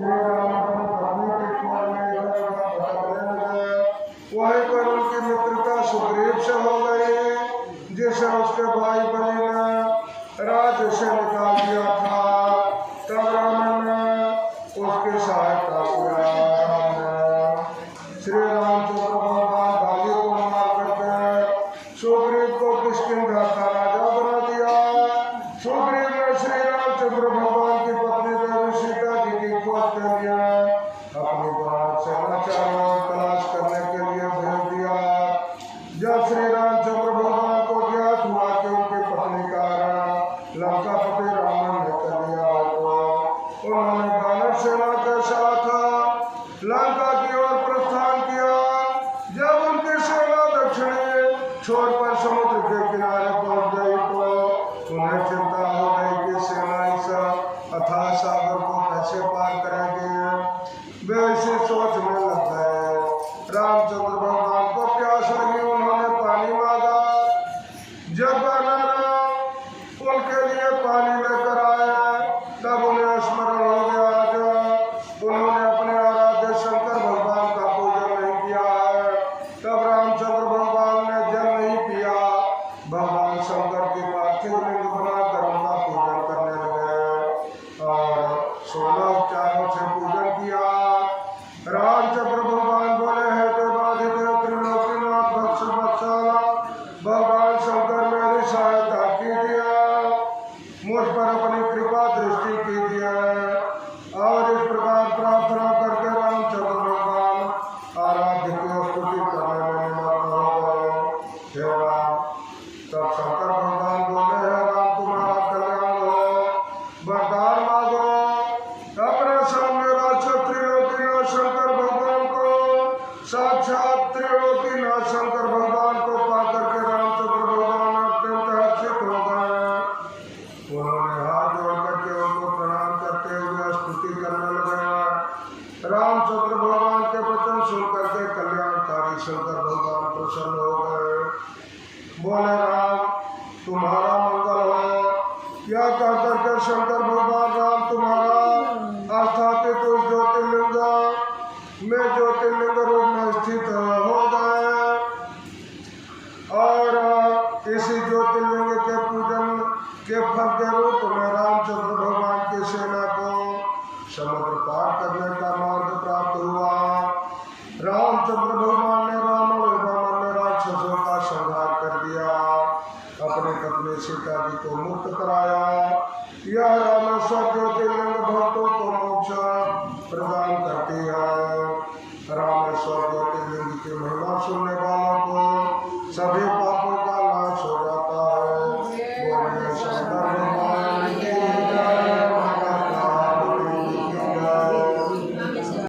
श्री राम अपनी पत्नी के कुआं में भटकने लगे। वहीं पर उनकी मित्रता सुग्रीव से हो गई, जिसे उसके भाई बलि ने राज्य से निकाल दिया था। तब रावण ने उसकी सहायता श्री रामचंद्र भगवान बाली को मार करके सुग्रीव को किष्किंधा का राजा बना दिया। सुग्रीव ने श्री रामचंद्र भगवान की पत्नी देवी सीता जी की खोज के लिए अपनी सेनाचार्यों तलाश करने के लिए भेज दिया। जब श्री रामचंद्र भगवान को ज्ञात हुआ कि उनकी पत्नी का लंकापति रावण ने कर लिया तो उन्होंने वानर सेना के साथ लंका की ओर प्रस्थान किया। जब उनकी सेना दक्षिणी छोर पर समुद्र के किनारे पहुंच गई तो उन्हें चिंता हो गई कि सेना इस अथाह सागर को कैसे पार करेगी। वे इसी सोचने लग गए। रामचंद्र भगवान को प्यास लगी, उन्होंने पानी मांगा। जब उनके लिए पानी लेकर आए तब उन्हें स्मरण हो गया कि उन्होंने अपने आराध्य शंकर भगवान का पूजन नहीं किया है। तब रामचंद्र भगवान ने जल नहीं पिया। भगवान शंकर की पार्थिव लिंग बनाकर उनका पूजन करने लगे और 16 उपचारों से पूजन किया। रामचंद्र भगवान बोले, है देवाधिदेव त्रिलोकीनाथ भक्ष वत्सल भगवान शंकर मेरी सहायता कीजिए, मुझ पर अपनी कृपा दृष्टि कीजिए। और इस प्रकार प्रार्थना करके रामचंद्र भगवान आराध्य की स्तुति करने में निमग्न हो गए। हे राम, तब शंकर भगवान बोले, है राम तुम्हारा कल्याण हो, वरदान मांगो। अपने सामने राक्षस त्रिलोकीनाथ शंकर भगवान को साक्षात त्रिलोकीनाथ शंकर भगवान को पाकर के रामचंद्र भगवान अत्यंत हर्षित हो गए। उन्होंने हाथ जोड़ करके उनको प्रणाम करते हुए स्तुति करने लगे। रामचंद्र भगवान के वचन सुनकर के कल्याणकारी शंकर भगवान प्रसन्न हो गए। बोले, राम तुम्हारा मंगल हो। क्या कहकर के शंकर भगवान राम तुम्हारा स्थापित उस ज्योतिर्लिंग में ज्योतिर्लिंग रूप में स्थित हो गए और इसी ज्योतिर्लिंग के पूजन के फल के रूप में रामचंद्र भगवान की सेना को समुद्र पार करने का मार्ग प्राप्त हुआ। रामचंद्र भगवान ने रावण एवं अन्य राक्षसों का संहार कर दिया, अपनी पत्नी सीता जी को मुक्त कराया। यह रामेश्वर ज्योतिर्लिंग भक्तों को मोक्ष प्रदान करती है। रामेश्वर ज्योतिर्लिंग की महिमा सुनने वालों को सभी